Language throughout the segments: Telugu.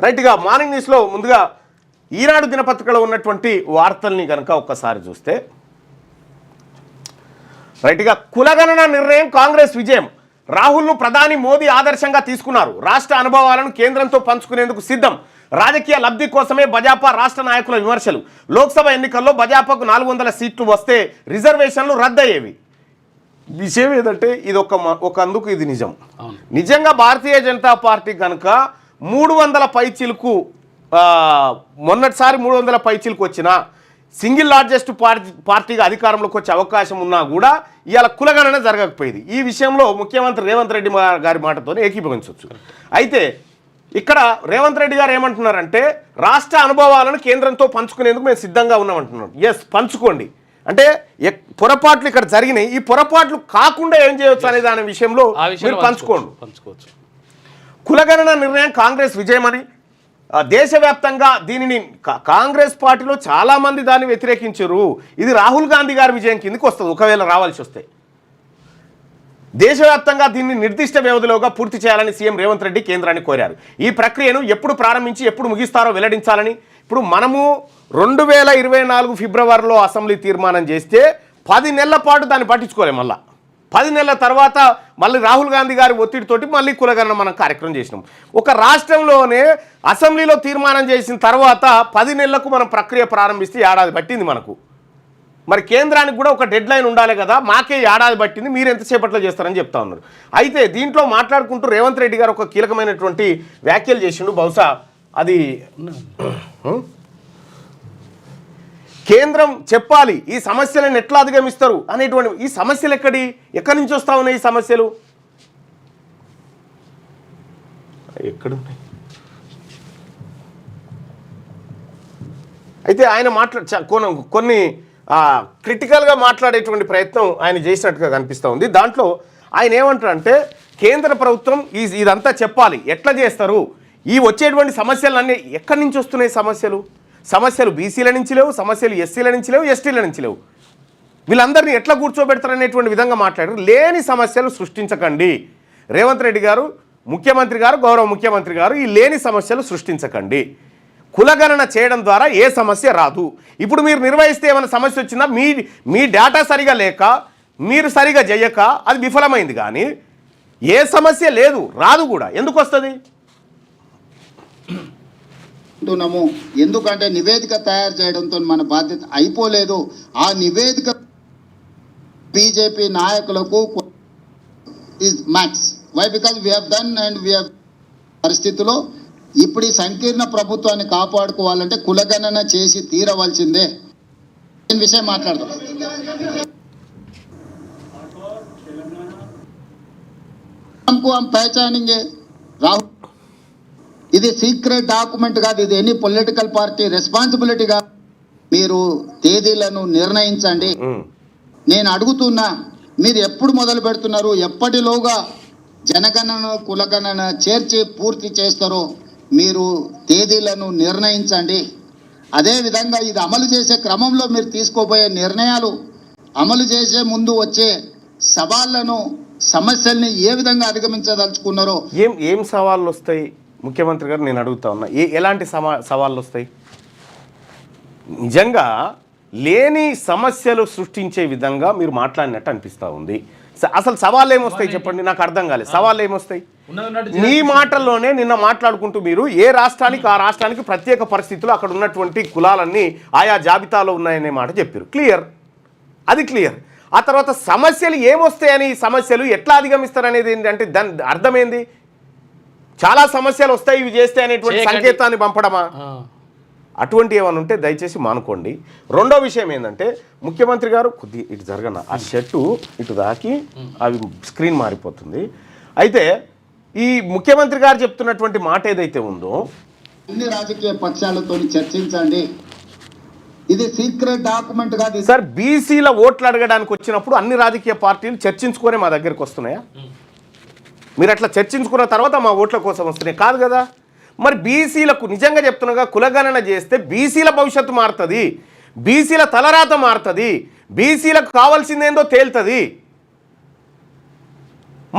రైట్గా మార్నింగ్ న్యూస్లో ముందుగా ఈనాడు దినపత్రికలో ఉన్నటువంటి వార్తల్ని కనుక ఒక్కసారి చూస్తే రైట్గా కులగణన నిర్ణయం కాంగ్రెస్ విజయం, రాహుల్ను ప్రధాని మోదీ ఆదర్శంగా తీసుకున్నారు, రాష్ట్ర అనుభవాలను కేంద్రంతో పంచుకునేందుకు సిద్ధం, రాజకీయ లబ్ధి కోసమే భాజపా రాష్ట్ర నాయకుల విమర్శలు, లోక్సభ ఎన్నికల్లో భాజపాకు 400 సీట్లు వస్తే రిజర్వేషన్లు రద్దయ్యేవి. విషయం ఏదంటే ఇది ఒక అందుకు ఇది నిజంగా భారతీయ జనతా పార్టీ కనుక 300 పైచిలకు మొన్నటిసారి 300 పైచిలకు వచ్చిన సింగిల్ లార్జెస్ట్ పార్టీగా అధికారంలోకి వచ్చే అవకాశం ఉన్నా కూడా ఇవాళ కులగణన జరగకపోయేది. ఈ విషయంలో ముఖ్యమంత్రి రేవంత్ రెడ్డి గారి మాటతో ఏకీభవించవచ్చు. అయితే ఇక్కడ రేవంత్ రెడ్డి గారు ఏమంటున్నారంటే రాష్ట్ర అనుభవాలను కేంద్రంతో పంచుకునేందుకు మేము సిద్ధంగా ఉన్నామంటున్నాం. ఎస్, పంచుకోండి అంటే పొరపాట్లు ఇక్కడ జరిగినాయి, ఈ పొరపాట్లు కాకుండా ఏం చేయవచ్చు అనే దాని విషయంలో మీరు పంచుకోవచ్చు. కులగణన నిర్ణయం కాంగ్రెస్ విజయమని, దేశవ్యాప్తంగా దీనిని కాంగ్రెస్ పార్టీలో చాలామంది దాన్ని వ్యతిరేకించారు. ఇది రాహుల్ గాంధీ గారి విజయం కిందకి వస్తుంది ఒకవేళ రావాల్సి వస్తే. దేశవ్యాప్తంగా దీన్ని నిర్దిష్ట వ్యవధిలోగా పూర్తి చేయాలని సీఎం రేవంత్ రెడ్డి కేంద్రాన్ని కోరారు. ఈ ప్రక్రియను ఎప్పుడు ప్రారంభించి ఎప్పుడు ముగిస్తారో వెల్లడించాలని. ఇప్పుడు మనము 2024 ఫిబ్రవరిలో అసెంబ్లీ తీర్మానం చేస్తే 10 నెలల పాటు దాన్ని పట్టించుకోలేము. మళ్ళీ 10 నెలల తర్వాత మళ్ళీ రాహుల్ గాంధీ గారి ఒత్తిడితోటి మళ్ళీ కులగణన మనం కార్యక్రమం చేసినాం. ఒక రాష్ట్రంలోనే అసెంబ్లీలో తీర్మానం చేసిన తర్వాత 10 నెలలకు మనం ప్రక్రియ ప్రారంభిస్తే ఏడాది పట్టింది మనకు. మరి కేంద్రానికి కూడా ఒక డెడ్ లైన్ ఉండాలి కదా, మాకే ఏడాది పట్టింది, మీరు ఎంతసేపట్లో చేస్తారని చెప్తా ఉన్నారు. అయితే దీంట్లో మాట్లాడుకుంటూ రేవంత్ రెడ్డి గారు ఒక కీలకమైనటువంటి వ్యాఖ్యలు చేసిండు. బహుశా అది కేంద్రం చెప్పాలి ఈ సమస్యలను ఎట్లా అధిగమిస్తారు అనేటువంటి. ఈ సమస్యలు ఎక్కడి నుంచి వస్తా ఉన్నాయి? ఈ సమస్యలు ఎక్కడున్నాయి? అయితే ఆయన కొన్ని క్రిటికల్గా మాట్లాడేటువంటి ప్రయత్నం ఆయన చేసినట్టుగా కనిపిస్తూ ఉంది. దాంట్లో ఆయన ఏమంటారంటే కేంద్ర ప్రభుత్వం ఇదంతా చెప్పాలి, ఎట్లా చేస్తారు, ఈ వచ్చేటువంటి సమస్యలన్నీ ఎక్కడి నుంచి వస్తున్నాయి? సమస్యలు బీసీల నుంచి లేవు, సమస్యలు ఎస్సీల నుంచి లేవు, ఎస్టీల నుంచి లేవు. వీళ్ళందరినీ ఎట్లా కూర్చోబెడతారనేటువంటి విధంగా మాట్లాడారు. లేని సమస్యలు సృష్టించకండి రేవంత్ రెడ్డి గారు, ముఖ్యమంత్రి గారు, గౌరవ ముఖ్యమంత్రి గారు, ఈ లేని సమస్యలు సృష్టించకండి. కులగణన చేయడం ద్వారా ఏ సమస్య రాదు. ఇప్పుడు మీరు నిర్వహిస్తే ఏమైనా సమస్య వచ్చినా మీ డేటా సరిగా లేక మీరు సరిగా చేయక అది విఫలమైంది, కానీ ఏ సమస్య లేదు, రాదు కూడా. ఎందుకు వస్తుంది? ఎందుకంటే నివేదిక తయారు చేయడంతో మన బాధ్యత అయిపోలేదు. ఆ నివేదిక బీజేపీ నాయకులకు is max. Why? Because we have done and we have పరిస్థితిలో ఇప్పుడు ఈ సంకీర్ణ ప్రభుత్వాన్ని కాపాడుకోవాలంటే కులగణన చేసి తీరవలసిందే. విషయం మాట్లాడదాం. పహచానింగే రాహుల్, ఇది సీక్రెట్ డాక్యుమెంట్ కాదు, ఇది ఎనీ పొలిటికల్ పార్టీ రెస్పాన్సిబిలిటీగా మీరు తేదీలను నిర్ణయించండి. నేను అడుగుతున్నా, మీరు ఎప్పుడు మొదలు పెడుతున్నారు, ఎప్పటిలోగా జనగణన కులగణన చేర్చి పూర్తి చేస్తారో మీరు తేదీలను నిర్ణయించండి. అదేవిధంగా ఇది అమలు చేసే క్రమంలో మీరు తీసుకోబోయే నిర్ణయాలు, అమలు చేసే ముందు వచ్చే సవాళ్లను, సమస్యల్ని ఏ విధంగా అధిగమించదలుచుకున్నారో. ఏం సవాళ్ళు వస్తాయి ముఖ్యమంత్రి గారు? నేను అడుగుతా ఉన్నా, ఎలాంటి సవాళ్ళు వస్తాయి? నిజంగా లేని సమస్యలు సృష్టించే విధంగా మీరు మాట్లాడినట్టు అనిపిస్తూ ఉంది. అసలు సవాళ్ళు ఏమొస్తాయి చెప్పండి, నాకు అర్థం కాలేదు. సవాళ్ళు ఏమొస్తాయి? మీ మాటల్లోనే నిన్న మాట్లాడుకుంటూ మీరు ఏ రాష్ట్రానికి ఆ రాష్ట్రానికి ప్రత్యేక పరిస్థితులు, అక్కడ ఉన్నటువంటి కులాలన్నీ ఆయా జాబితాలో ఉన్నాయనే మాట చెప్పారు. క్లియర్, అది క్లియర్. ఆ తర్వాత సమస్యలు ఏమొస్తాయని, సమస్యలు ఎట్లా అధిగమిస్తారనేది ఏంటంటే దాని అర్థమైంది. చాలా సమస్యలు వస్తాయి ఇవి చేస్తే అనేటువంటి సంకేతాన్ని పంపడమా? అటువంటి ఏమైనా ఉంటే దయచేసి మానుకోండి. రెండో విషయం ఏంటంటే ముఖ్యమంత్రి గారు కొద్దిగా ఇటు జరగన, ఆ షర్టు ఇటు దాకి అవి స్క్రీన్ మారిపోతుంది. అయితే ఈ ముఖ్యమంత్రి గారు చెప్తున్నటువంటి మాట ఏదైతే ఉందో, అన్ని రాజకీయ పక్షాలతో చర్చించండి, ఇది సీక్రెట్ డాక్యుమెంట్ కాదు సార్. బీసీల ఓట్లు అడగడానికి వచ్చినప్పుడు అన్ని రాజకీయ పార్టీలు చర్చించుకొని మా దగ్గరికి వస్తున్నాయా? మీరు అట్లా చర్చించుకున్న తర్వాత మా ఓట్ల కోసం వస్తున్నాయి కాదు కదా. మరి బీసీలకు నిజంగా చెప్తున్నాగా, కులగణన చేస్తే బీసీల భవిష్యత్తు మారుతుంది, బీసీల తలరాత మారుతుంది, బీసీలకు కావాల్సిందేందో తేలుతుంది.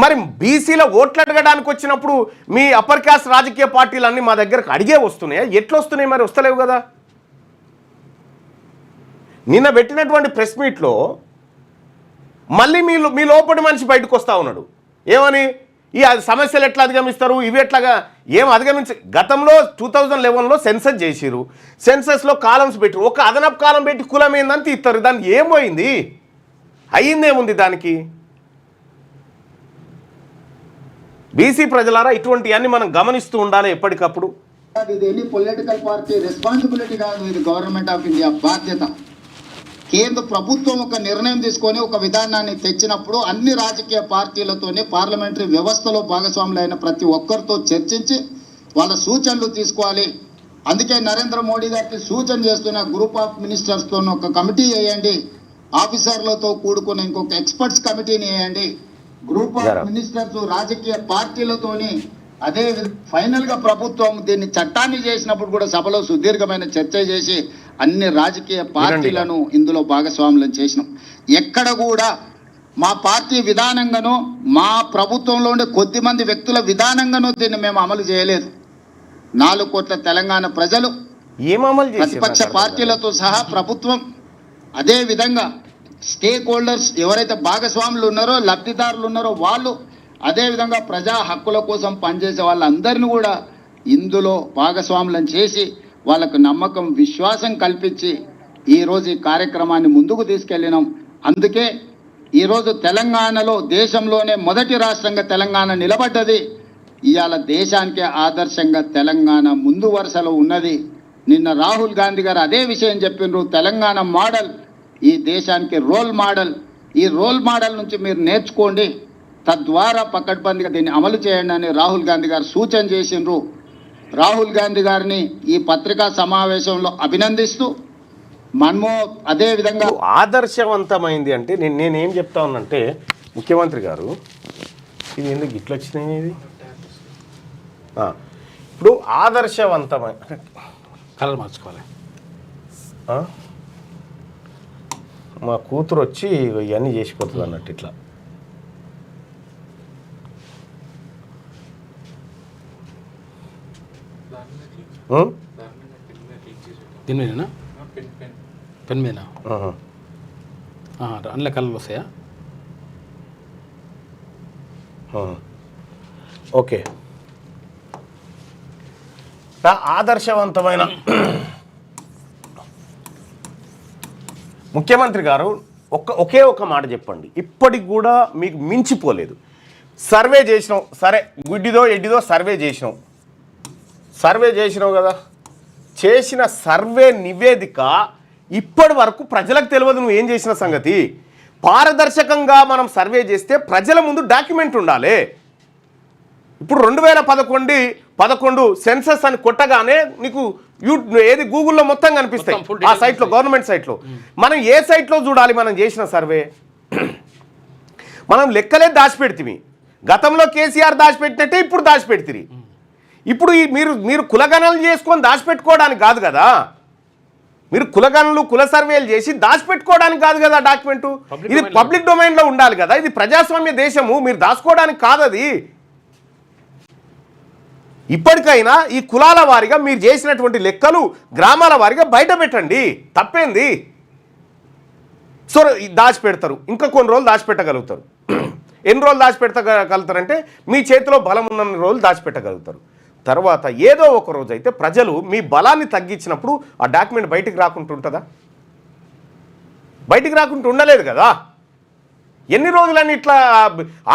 మరి బీసీల ఓట్లు అడగడానికి వచ్చినప్పుడు మీ అప్పర్ క్యాస్ట్ రాజకీయ పార్టీలన్నీ మా దగ్గరకు అడిగే వస్తున్నాయా? ఎట్లా వస్తున్నాయి? మరి వస్తలేవు కదా. నిన్న పెట్టినటువంటి ప్రెస్ మీట్లో మళ్ళీ మీ లోపటి మనిషి బయటకు వస్తూ ఉన్నాడు. ఏమని? ఈ సమస్యలు ఎట్లా అధిగమిస్తారు, ఇవి ఎట్లాగా ఏం అధిగమించి గతంలో 2011లో సెన్సస్ చేసిరు. సెన్సస్లో కాలమ్స్ పెట్టి ఒక అదనపు కాలం పెట్టి కులం ఏందని తీస్తారు. దానికి ఏమైంది? అయ్యిందేముంది దానికి? బీసీ ప్రజలారా ఇటువంటివన్నీ మనం గమనిస్తూ ఉండాలి ఎప్పటికప్పుడు. ఇది ఎనీ పొలిటికల్ పార్టీ రెస్పాన్సిబిలిటీ కాదు, ఇది గవర్నమెంట్ ఆఫ్ ఇండియా బాధ్యత. కేంద్ర ప్రభుత్వం ఒక నిర్ణయం తీసుకొని ఒక విధానాన్ని తెచ్చినప్పుడు అన్ని రాజకీయ పార్టీలతోనే పార్లమెంటరీ వ్యవస్థలో భాగస్వాములైన ప్రతి ఒక్కరితో చర్చించి వాళ్ళ సూచనలు తీసుకోవాలి. అందుకే నరేంద్ర మోడీ గారికి సూచన చేస్తున్న గ్రూప్ ఆఫ్ మినిస్టర్స్తో ఒక కమిటీ వేయండి, ఆఫీసర్లతో కూడుకున్న ఇంకొక ఎక్స్పర్ట్స్ కమిటీని వేయండి. గ్రూప్ ఆఫ్ మినిస్టర్స్ రాజకీయ పార్టీలతోని అదే ఫైనల్ గా ప్రభుత్వం దీన్ని చట్టాన్ని చేసినప్పుడు కూడా సభలో సుదీర్ఘమైన చర్చ చేసి అన్ని రాజకీయ పార్టీలను ఇందులో భాగస్వాములను చేసినాం. ఎక్కడ కూడా మా పార్టీ విధానంగానో మా ప్రభుత్వంలో ఉండే కొద్ది మంది వ్యక్తుల విధానంగానో దీన్ని మేము అమలు చేయలేదు. 4 కోట్ల తెలంగాణ ప్రజలు, ప్రతిపక్ష పార్టీలతో సహా ప్రభుత్వం, అదే విధంగా స్టేక్ హోల్డర్స్ ఎవరైతే భాగస్వాములు ఉన్నారో లబ్ధిదారులు ఉన్నారో వాళ్ళు, అదేవిధంగా ప్రజా హక్కుల కోసం పనిచేసే వాళ్ళందరినీ కూడా ఇందులో భాగస్వాములను చేసి వాళ్ళకు నమ్మకం విశ్వాసం కల్పించి ఈరోజు ఈ కార్యక్రమాన్ని ముందుకు తీసుకెళ్ళినాం. అందుకే ఈరోజు తెలంగాణలో దేశంలోనే మొదటి రాష్ట్రంగా తెలంగాణ నిలబడ్డది. ఇవాళ దేశానికే ఆదర్శంగా తెలంగాణ ముందు వరుసలో ఉన్నది. నిన్న రాహుల్ గాంధీ గారు అదే విషయం చెప్పినారు. తెలంగాణ మోడల్ ఈ దేశానికి రోల్ మోడల్. ఈ రోల్ మోడల్ నుంచి మీరు నేర్చుకోండి, తద్వారా పకడ్బందీగా దీన్ని అమలు చేయండి అని రాహుల్ గాంధీ గారు సూచన చేసిండ్రు. రాహుల్ గాంధీ గారిని ఈ పత్రికా సమావేశంలో అభినందిస్తూ మనము అదే విధంగా ఆదర్శవంతమైంది అంటే నేనేం చెప్తా ఉన్నానంటే, ముఖ్యమంత్రి గారు ఇది ఎందుకు ఇట్లా వచ్చినాయి? ఇది ఇప్పుడు ఆదర్శవంతమైన కలర్ మార్చుకోవాలి. మా కూతురు వచ్చి ఇవన్నీ చేసిపోతుంది అన్నట్టు ఇట్లా. దీని మీదనా? పెన్ మీదనా? అందులో కలర్లు వస్తాయా? ఓకే. ఆదర్శవంతమైన ముఖ్యమంత్రి గారు ఒకే ఒక మాట చెప్పండి. ఇప్పటికి కూడా మీకు మించిపోలేదు. సర్వే చేసినావు, సరే గుడ్డిదో ఎడ్డిదో సర్వే చేసినావు కదా. చేసిన సర్వే నివేదిక ఇప్పటి వరకు ప్రజలకు తెలియదు నువ్వు ఏం చేసిన సంగతి. పారదర్శకంగా మనం సర్వే చేస్తే ప్రజల ముందు డాక్యుమెంట్ ఉండాలి. ఇప్పుడు 2011 సెన్సస్ అని కొట్టగానే నీకు ఏది గూగుల్లో మొత్తం కనిపిస్తాయి ఆ సైట్లో, గవర్నమెంట్ సైట్లో. మనం ఏ సైట్లో చూడాలి మనం చేసిన సర్వే? మనం లెక్కలే దాచిపెడితివి. గతంలో కేసీఆర్ దాచిపెట్టినట్టే ఇప్పుడు దాచిపెడితిరి. ఇప్పుడు మీరు కులగణనలు చేసుకొని దాచిపెట్టుకోవడానికి కాదు కదా. మీరు కుల సర్వేలు చేసి దాచిపెట్టుకోవడానికి కాదు కదా డాక్యుమెంటు. ఇది పబ్లిక్ డొమైన్లో ఉండాలి కదా. ఇది ప్రజాస్వామ్య దేశము, మీరు దాచుకోవడానికి కాదు అది. ఇప్పటికైనా ఈ కులాల వారిగా మీరు చేసినటువంటి లెక్కలు గ్రామాల వారిగా బయట పెట్టండి, తప్పేంది? సో దాచిపెడతారు, ఇంకా కొన్ని రోజులు దాచిపెట్టగలుగుతారు. ఎన్ని రోజులు దాచిపెట్టగలుగుతారంటే మీ చేతిలో బలం ఉన్న రోజులు దాచిపెట్టగలుగుతారు. తర్వాత ఏదో ఒక రోజు అయితే ప్రజలు మీ బలాన్ని తగ్గించినప్పుడు ఆ డాక్యుమెంట్ బయటికి రాకుండా ఉంటుందా? బయటికి రాకుండా ఉండలేదు కదా. ఎన్ని రోజులని ఇట్లా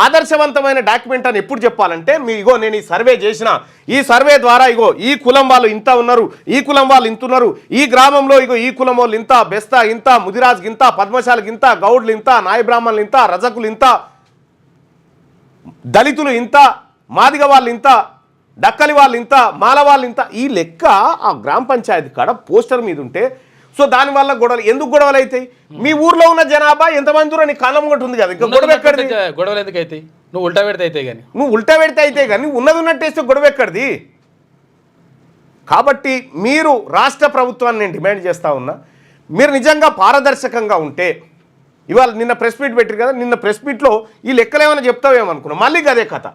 ఆదర్శవంతమైన డాక్యుమెంట్ అని ఎప్పుడు చెప్పాలంటే, ఇగో నేను ఈ సర్వే చేసిన, ఈ సర్వే ద్వారా ఇగో ఈ కులం వాళ్ళు ఇంత ఉన్నారు, ఈ కులం వాళ్ళు ఇంత ఉన్నారు, ఈ గ్రామంలో ఇగో ఈ కులం వాళ్ళు ఇంత, బెస్తా ఇంత, ముదిరాజ్కి ఇంత, పద్మశాలకి ఇంత, గౌడ్లు ఇంత, నాయ బ్రాహ్మణులు ఇంత, రజకులు ఇంత, దళితులు ఇంత, మాదిగ వాళ్ళు ఇంత, డక్కలి వాళ్ళు ఇంత, మాల వాళ్ళు ఇంత, ఈ లెక్క ఆ గ్రామ పంచాయతీ కాడ పోస్టర్ మీద ఉంటే, సో దానివల్ల గొడవలు ఎందుకు గొడవలు అవుతాయి? మీ ఊర్లో ఉన్న జనాభా ఎంతమంది దూరం నీకు కాలం ఒకటి ఉంది కదా, ఇంకా గొడవ ఎక్కడిది? గొడవలు ఎందుకు అవుతాయి? నువ్వు ఉల్టా పెడితే అయితే కానీ ఉన్నది ఉన్నట్టేస్తే గొడవ ఎక్కడిది? కాబట్టి మీరు రాష్ట్ర ప్రభుత్వాన్ని నేను డిమాండ్ చేస్తూ ఉన్నా, మీరు నిజంగా పారదర్శకంగా ఉంటే ఇవాళ నిన్న ప్రెస్ మీట్ పెట్టారు కదా, నిన్న ప్రెస్ మీట్లో ఈ లెక్కలు ఏమైనా చెప్తావేమనుకున్నాం, మళ్ళీ అదే కథ.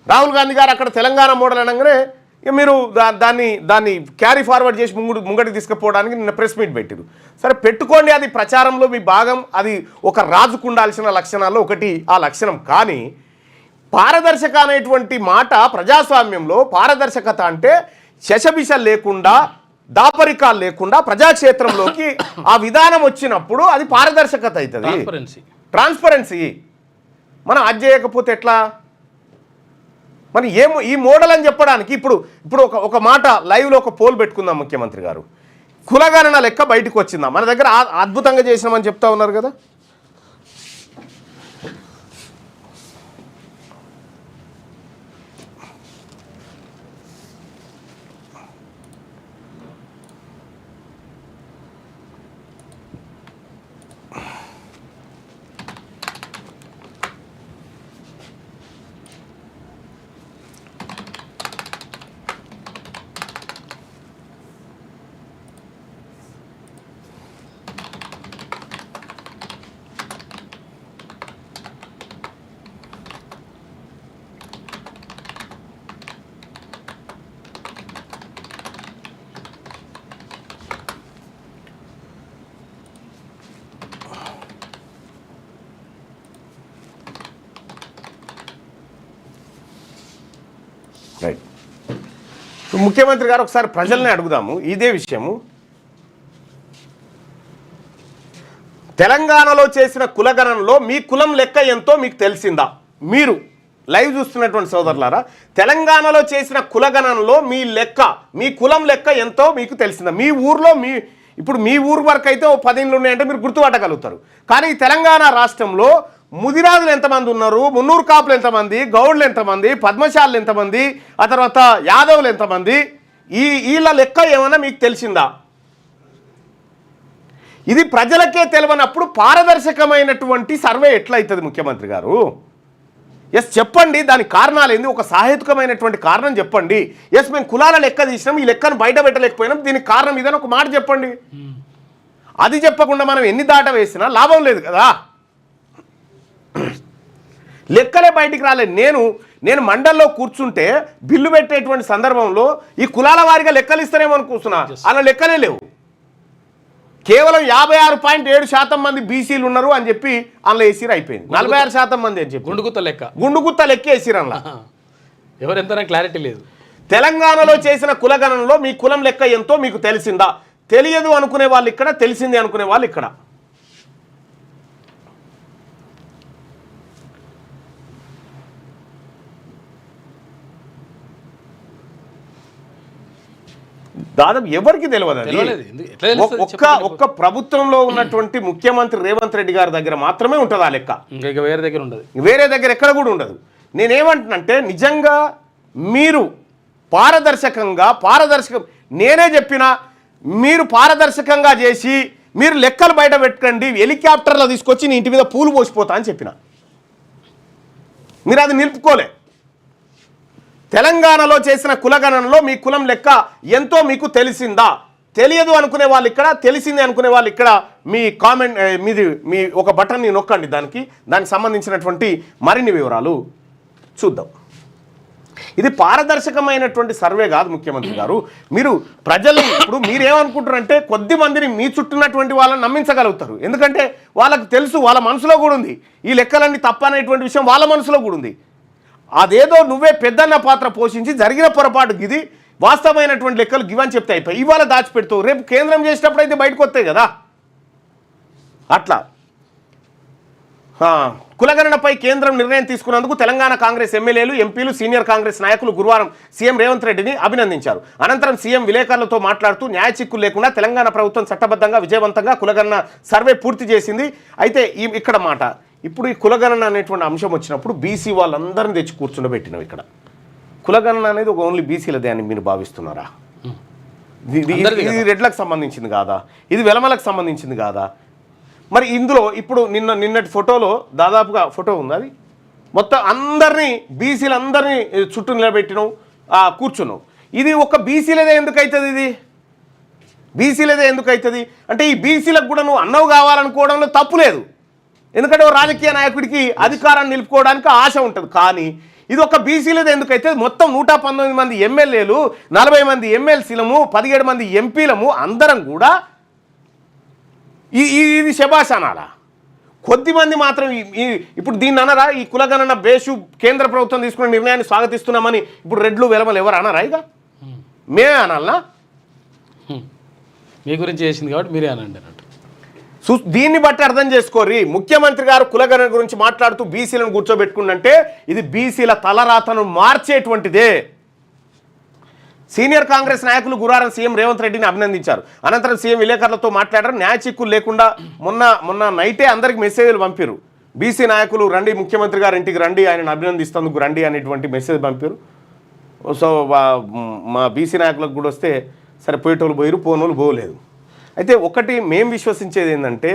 రాహుల్ గాంధీ గారు అక్కడ తెలంగాణ మోడల్ అనగానే ఇక మీరు దాన్ని క్యారీ ఫార్వర్డ్ చేసి ముంగటికి తీసుకుపోవడానికి నిన్న ప్రెస్ మీట్ పెట్టారు. సరే పెట్టుకోండి, అది ప్రచారంలో మీ భాగం, అది ఒక రాజుకు ఉండాల్సిన లక్షణాల్లో ఒకటి ఆ లక్షణం. కానీ పారదర్శక అనేటువంటి మాట ప్రజాస్వామ్యంలో పారదర్శకత అంటే శశబిష లేకుండా దాపరికాలు లేకుండా ప్రజాక్షేత్రంలోకి ఆ విధానం వచ్చినప్పుడు అది పారదర్శకత అవుతుంది, ట్రాన్స్పరెన్సీ. మనం అది చేయకపోతే ఎట్లా? మరి ఈ మోడల్ అని చెప్పడానికి ఇప్పుడు ఒక మాట లైవ్లో ఒక పోల్ పెట్టుకుందాం. ముఖ్యమంత్రి గారు కులగణన లెక్క బయటకు వచ్చిందా, మన దగ్గర అద్భుతంగా చేసినామని చెప్తా ఉన్నారు కదా. రైట్. ముఖ్యమంత్రి గారు ఒకసారి ప్రజల్ని అడుగుదాము ఇదే విషయము. తెలంగాణలో చేసిన కులగణనలో మీ కులం లెక్క ఎంతో మీకు తెలిసిందా? మీరు లైవ్ చూస్తున్నటువంటి సోదరులారా, తెలంగాణలో చేసిన కులగణనలో మీ కులం లెక్క ఎంతో మీకు తెలిసిందా? మీ ఊర్లో ఇప్పుడు మీ ఊరు వరకు అయితే 10 ఇండ్లు ఉన్నాయంటే మీరు గుర్తుపట్టగలుగుతారు. కానీ తెలంగాణ రాష్ట్రంలో ముదిరాజులు ఎంతమంది ఉన్నారు, మున్నూరు కాపులు ఎంతమంది, గౌడ్లు ఎంతమంది, పద్మశాలు ఎంతమంది, ఆ తర్వాత యాదవులు ఎంతమంది, వీళ్ళ లెక్క ఏమైనా మీకు తెలిసిందా? ఇది ప్రజలకే తెలియనప్పుడు పారదర్శకమైనటువంటి సర్వే ఎట్లయితుంది ముఖ్యమంత్రి గారు? ఎస్ చెప్పండి, దానికి కారణాలు ఏంది? ఒక సాహేతుకమైనటువంటి కారణం చెప్పండి. ఎస్ మేము కులాల లెక్క తీసినాం, ఈ లెక్కను బయట పెట్టలేకపోయినాం, దీనికి కారణం ఇదని ఒక మాట చెప్పండి. అది చెప్పకుండా మనం ఎన్ని దాట వేసినా లాభం లేదు కదా. లెక్కలే బయటికి రాలేదు. నేను మండల్లో కూర్చుంటే బిల్లు పెట్టేటువంటి సందర్భంలో ఈ కులాల వారిగా లెక్కలు ఇస్తారేమో అనుకుంటున్నా, అలా లెక్కలే లేవు. కేవలం 56.7% మంది బీసీలు ఉన్నారు అని చెప్పి అందులో వేసిరు, అయిపోయింది. 46% మంది అని చెప్పి గుండుగుత్త లెక్క వేసిరు. అందులో ఎవరెంత క్లారిటీ లేదు. తెలంగాణలో చేసిన కులగణనలో మీ కులం లెక్క ఎంతో మీకు తెలిసిందా? తెలియదు అనుకునే వాళ్ళు ఇక్కడ, తెలిసింది అనుకునే వాళ్ళు ఇక్కడ. దాదాపు ఎవరికి తెలియదు. ఒక్క ప్రభుత్వంలో ఉన్నటువంటి ముఖ్యమంత్రి రేవంత్ రెడ్డి గారి దగ్గర మాత్రమే ఉంటుంది ఆ లెక్క, వేరే దగ్గర ఎక్కడ కూడా ఉండదు. నేనేమంటున్నంటే నిజంగా మీరు నేనే చెప్పినా మీరు పారదర్శకంగా చేసి మీరు లెక్కలు బయట పెట్టకండి, హెలికాప్టర్లో తీసుకొచ్చి నీ ఇంటి మీద పూలు పోసిపోతా అని చెప్పిన, మీరు అది నిలుపుకోలే. తెలంగాణలో చేసిన కులగణనలో మీ కులం లెక్క ఎంతో మీకు తెలిసిందా? తెలియదు అనుకునే వాళ్ళు ఇక్కడ, తెలిసింది అనుకునే వాళ్ళు ఇక్కడ. మీ కామెంట్ మీ ఒక బటన్ని నొక్కండి, దానికి సంబంధించినటువంటి మరిన్ని వివరాలు చూద్దాం. ఇది పారదర్శకమైనటువంటి సర్వే కాదు ముఖ్యమంత్రి గారు. మీరు ప్రజలు ఇప్పుడు మీరేమనుకుంటారంటే కొద్ది మందిని మీ చుట్టూన్నటువంటి వాళ్ళని నమ్మించగలుగుతారు, ఎందుకంటే వాళ్ళకు తెలుసు, వాళ్ళ మనసులో కూడా ఉంది ఈ లెక్కలన్నీ తప్పనేటువంటి విషయం, వాళ్ళ మనసులో కూడా ఉంది. అదేదో నువ్వే పెద్దన్న పాత్ర పోషించి జరిగిన పొరపాటు ఇది, వాస్తవమైనటువంటి లెక్కలు గివని చెప్తే అయిపోయి ఇవాళ దాచిపెడతావు, రేపు కేంద్రం చేసినప్పుడు అయితే బయటకు వస్తాయి కదా. అట్లా కులగణనపై కేంద్రం నిర్ణయం తీసుకున్నందుకు తెలంగాణ కాంగ్రెస్ ఎమ్మెల్యేలు, ఎంపీలు, సీనియర్ కాంగ్రెస్ నాయకులు గురువారం సీఎం రేవంత్ రెడ్డిని అభినందించారు. అనంతరం సీఎం విలేకరులతో మాట్లాడుతూ న్యాయ చిక్కులు లేకుండా తెలంగాణ ప్రభుత్వం చట్టబద్ధంగా విజయవంతంగా కులగణన సర్వే పూర్తి చేసింది. అయితే ఇక్కడ మాట, ఇప్పుడు ఈ కులగణన అనేటువంటి అంశం వచ్చినప్పుడు బీసీ వాళ్ళందరినీ తెచ్చి కూర్చుండబెట్టినాం. ఇక్కడ కులగణన అనేది ఒక ఓన్లీ బీసీలదే అని మీరు భావిస్తున్నారా? ఇది రెడ్లకు సంబంధించింది కాదా? ఇది వెలమలకు సంబంధించింది కాదా? మరి ఇందులో ఇప్పుడు నిన్నటి ఫోటోలో దాదాపుగా ఫోటో ఉంది, అది మొత్తం అందరినీ బీసీలందరినీ చుట్టూ నిలబెట్టినావు, కూర్చున్నావు. ఇది ఒక బీసీలదే ఎందుకు అవుతుంది? ఇది బీసీలదే ఎందుకు అవుతుంది అంటే ఈ బీసీలకు కూడా నువ్వు అన్నవు కావాలనుకోవడంలో తప్పు లేదు. ఎందుకంటే ఓ రాజకీయ నాయకుడికి అధికారాన్ని నిలుపుకోవడానికి ఆశ ఉంటుంది. కానీ ఇది ఒక బీసీలది ఎందుకైతే మొత్తం 119 మంది ఎమ్మెల్యేలు, 40 మంది ఎమ్మెల్సీలము, 17 మంది ఎంపీలము అందరం కూడా ఇది శభాష్ అనాలా? కొద్దిమంది మాత్రం ఇప్పుడు దీన్ని అనరా? ఈ కులగణన బేషు కేంద్ర ప్రభుత్వం తీసుకున్న నిర్ణయాన్ని స్వాగతిస్తున్నామని ఇప్పుడు రెడ్లు వెలమలు ఎవరు అనరా? ఇక మేమే అనాలనా? మీ గురించి చేసింది కాబట్టి మీరే అనండి అన్నట్టు. దీన్ని బట్టి అర్థం చేసుకోరి. ముఖ్యమంత్రి గారు కులగణన గురించి మాట్లాడుతూ బీసీలను కూర్చోబెట్టుకుంటే ఇది బీసీల తలరాతను మార్చేటువంటిదే. సీనియర్ కాంగ్రెస్ నాయకులు గురువారం సీఎం రేవంత్ రెడ్డిని అభినందించారు. అనంతరం సీఎం విలేకరులతో మాట్లాడారు. న్యాయ చిక్కులు లేకుండా మొన్న నైటే అందరికి మెసేజ్లు పంపారు. బీసీ నాయకులు రండి, ముఖ్యమంత్రి గారు ఇంటికి రండి, ఆయనను అభినందిస్తేందుకు రండి అనేటువంటి మెసేజ్ పంపారు. సో మా బీసీ నాయకులకు కూడా వస్తే సరే పోయేటోళ్ళు పోయారు, పోనోళ్ళు పోలేదు. అయితే ఒకటి మేము విశ్వసించేది ఏంటంటే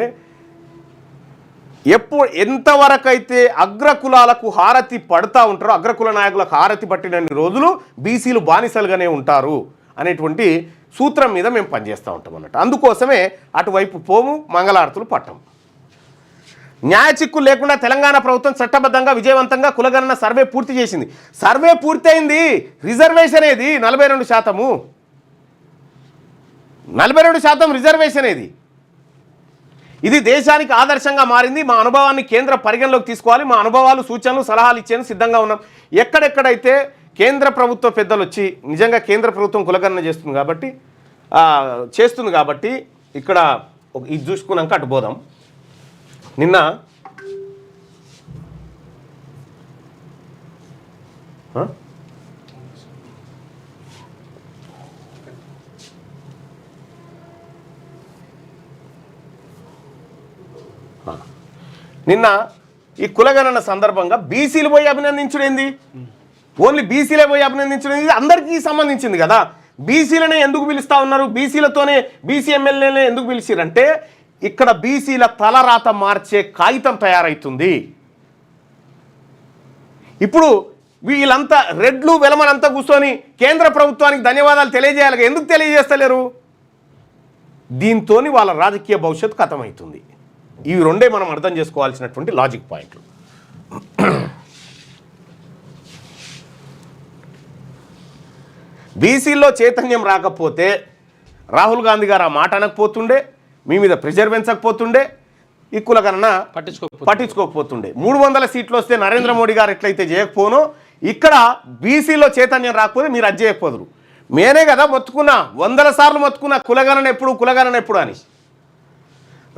ఎంతవరకు అయితే అగ్రకులాలకు హారతి పడుతూ ఉంటారో, అగ్రకుల నాయకులకు హారతి పట్టినన్ని రోజులు బీసీలు బానిసలుగానే ఉంటారు అనేటువంటి సూత్రం మీద మేము పనిచేస్తూ ఉంటాం అన్నట్టు. అందుకోసమే అటువైపు పోము, మంగళారతులు పట్టం. న్యాయ చిక్కులు లేకుండా తెలంగాణ ప్రభుత్వం చట్టబద్ధంగా విజయవంతంగా కులగణన సర్వే పూర్తి చేసింది. సర్వే పూర్తయింది. రిజర్వేషన్ ఏది 42%. 42% రిజర్వేషన్ ఏది? ఇది దేశానికి ఆదర్శంగా మారింది. మా అనుభవాన్ని కేంద్ర పరిగణలోకి తీసుకోవాలి. మా అనుభవాలు, సూచనలు, సలహాలు ఇచ్చేందుకు సిద్ధంగా ఉన్నాం. ఎక్కడెక్కడైతే కేంద్ర ప్రభుత్వ పెద్దలు వచ్చి నిజంగా కేంద్ర ప్రభుత్వం కులగణన చేస్తుంది కాబట్టి ఇక్కడ ఇది చూసుకున్నాక అటు పోదాం. నిన్న ఈ కులగణన సందర్భంగా బీసీలు పోయి అభినందించుడేంది? ఓన్లీ బీసీలే పోయి అభినందించుడేంది? అందరికీ సంబంధించింది కదా. బీసీలనే ఎందుకు పిలుస్తూ ఉన్నారు? బీసీలతోనే బీసీ ఎమ్మెల్యేలనే ఎందుకు పిలిచిరంటే ఇక్కడ బీసీల తలరాత మార్చే కాగితం తయారవుతుంది. ఇప్పుడు వీళ్ళంతా రెడ్లు వెలమనంతా కూర్చొని కేంద్ర ప్రభుత్వానికి ధన్యవాదాలు తెలియజేయాలి. ఎందుకు తెలియజేస్తలేరు? దీంతో వాళ్ళ రాజకీయ భవిష్యత్తు ఖతమవుతుంది. ఇవి రెండే మనం అర్థం చేసుకోవాల్సినటువంటి లాజిక్ పాయింట్లు. బీసీల్లో చైతన్యం రాకపోతే రాహుల్ గాంధీ గారు ఆ మాట అనకపోతుండే, మీ మీద ప్రెషర్ పెంచకపోతుండే, ఈ కులగణన పట్టించుకోకపోతుండే. 300 సీట్లు వస్తే నరేంద్ర మోడీ గారు ఎట్లయితే చేయకపోనో ఇక్కడ బీసీలో చైతన్యం రాకపోతే మీరు అది చేయకపోదురు. మేనే కదా మొత్తుకున్నా, 100 సార్లు మొత్తుకున్నా కులగణన ఎప్పుడు అని.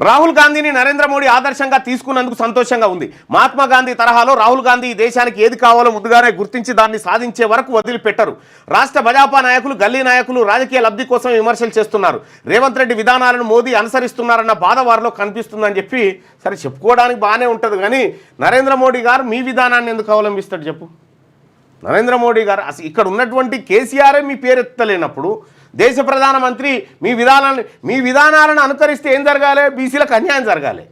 రాహుల్ గాంధీని నరేంద్ర మోడీ ఆదర్శంగా తీసుకున్నందుకు సంతోషంగా ఉంది. మహాత్మా గాంధీ తరహాలో రాహుల్ గాంధీ ఈ దేశానికి ఏది కావాలో ముందుగానే గుర్తించి దాన్ని సాధించే వరకు వదిలిపెట్టరు. రాష్ట్ర భాజపా నాయకులు, గల్లీ నాయకులు రాజకీయ లబ్ధి కోసం విమర్శలు చేస్తున్నారు. రేవంత్ రెడ్డి విధానాలను మోదీ అనుసరిస్తున్నారన్న బాధ వారిలో కనిపిస్తుందని చెప్పి సరే చెప్పుకోవడానికి బాగానే ఉంటుంది. కానీ నరేంద్ర మోడీ గారు మీ విధానాన్ని ఎందుకు అవలంబిస్తాడు చెప్పు? నరేంద్ర మోడీ గారు అసలు ఇక్కడ ఉన్నటువంటి కేసీఆరే మీ పేరెత్తలేనప్పుడు దేశ ప్రధానమంత్రి మీ విధానాలను అనుకరిస్తే ఏం జరగాలి? బీసీలకు అన్యాయం జరగాలి.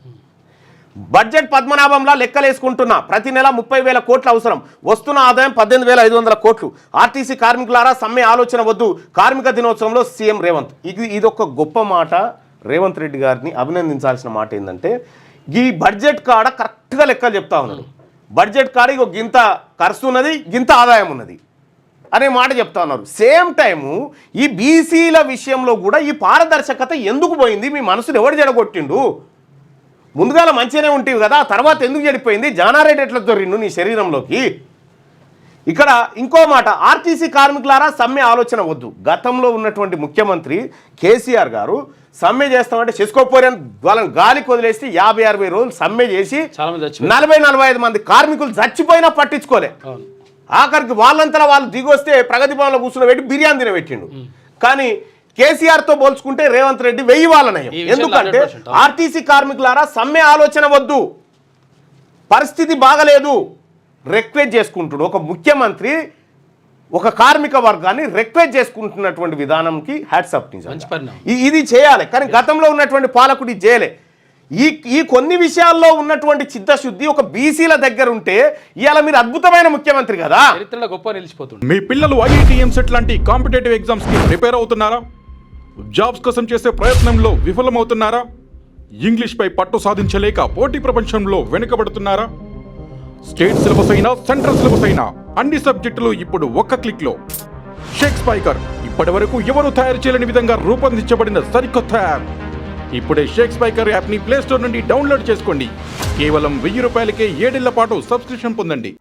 బడ్జెట్ పద్మనాభంలా లెక్కలేసుకుంటున్నా. ప్రతి నెల 30,000 కోట్లు అవసరం. వస్తున్న ఆదాయం 18,500 కోట్లు. ఆర్టీసీ కార్మికులారా సమ్మె ఆలోచన వద్దు. కార్మిక దినోత్సవంలో సీఎం రేవంత్. ఇదొక గొప్ప మాట. రేవంత్ రెడ్డి గారిని అభినందించాల్సిన మాట ఏంటంటే ఈ బడ్జెట్ కాడ కరెక్ట్గా లెక్కలు చెప్తా ఉన్నాడు. బడ్జెట్ కాడ గింత ఖర్చు ఉన్నది, గింత ఆదాయం ఉన్నది అనే మాట చెప్తా ఉన్నారు. సేమ్ టైము ఈ బీసీల విషయంలో కూడా ఈ పారదర్శకత ఎందుకు పోయింది? మీ మనసును ఎవడు జడగొట్టిండు? ముందుగాల మంచిగానే ఉంటేవి కదా, తర్వాత ఎందుకు చెడిపోయింది? జానారెడ్డి ఎట్లా దొరిండు నీ శరీరంలోకి? ఇక్కడ ఇంకో మాట, ఆర్టీసీ కార్మికులారా సమ్మె ఆలోచన వద్దు. గతంలో ఉన్నటువంటి ముఖ్యమంత్రి కేసీఆర్ గారు సమ్మె చేస్తామంటే చేసుకోకపోయారని వాళ్ళని గాలికి వదిలేసి 50-60 రోజులు సమ్మె చేసి 40-45 మంది కార్మికులు చచ్చిపోయినా పట్టించుకోలే. ఆఖరికి వాళ్ళంతా వాళ్ళు దిగొస్తే ప్రగతి భవన్లో కూర్చుని పెట్టి బిర్యానీ తినబెట్టిండు. కానీ కేసీఆర్తో పోల్చుకుంటే రేవంత్ రెడ్డి 1000 వాళ్ళనయం. ఎందుకంటే ఆర్టీసీ కార్మికులారా సమ్మె ఆలోచన వద్దు, పరిస్థితి బాగలేదు, రిక్వెస్ట్ చేసుకుంటుడు. ఒక ముఖ్యమంత్రి ఒక కార్మిక వర్గాన్ని రిక్వెస్ట్ చేసుకుంటున్నటువంటి విధానంకి హ్యాట్స్ ఆఫ్. ఇది చేయాలి, కానీ గతంలో ఉన్నటువంటి పాలకుడు ఇది చేయలే. ఈ కొన్ని విషయాల్లో ఉన్నటువంటి చిత్తశుద్ధి ఒక బీసీల దగ్గర ఉంటే ఇవాళ మీరు అద్భుతమైన ముఖ్యమంత్రి కదా, చరిత్రలో గొప్ప నిలిచిపోతుంది. మీ పిల్లలు IIT, MCET లాంటి కాంపిటేటివ్ ఎగ్జామ్స్ కి ప్రిపేర్ అవుతున్నారా? జాబ్స్ కోసం చేసే ప్రయత్నంలో విఫలమవుతున్నారా? ఇంగ్లీష్పై పట్టు సాధించలేక పోటీ ప్రపంచంలో వెనుకబడుతున్నారా? స్టేట్ సిలబస్ అయినా సెంట్రల్ సిలబస్ అయినా అన్ని సబ్జెక్టులు ఇప్పుడు ఒక్క క్లిక్లో. షేక్ స్పైకర్ ఇప్పటి వరకు ఎవరు తయారు చేయలేని విధంగా రూపొందించబడిన సరికొత్త యాప్. ఇప్పుడే షేక్ స్పైకర్ యాప్ని ప్లేస్టోర్ నుండి డౌన్లోడ్ చేసుకోండి. కేవలం 1000 రూపాయలకే 7 ఏళ్ల పాటు సబ్స్క్రిప్షన్ పొందండి.